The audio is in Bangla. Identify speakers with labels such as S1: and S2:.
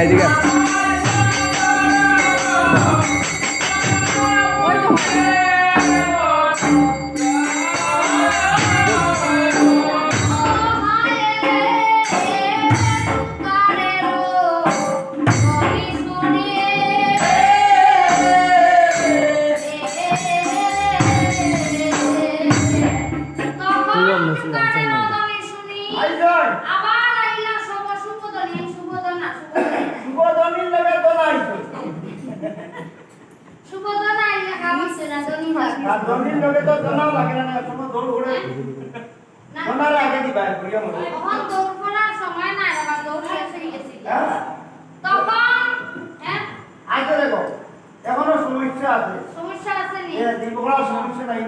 S1: এদিকে
S2: ধনির লগে তো দনাও লাগে না সময় দৌড় ঘুরে দনার আগে দিবা করিয়া মনে
S3: তখন দৌড় করার সময় নাই আবার দৌড় শেষ হয়ে গেছে তখন হ্যাঁ
S2: আগে দেখো এখনো সমস্যা আছে
S3: সমস্যা আছে নি
S2: দীর্ঘকাল সমস্যা নাই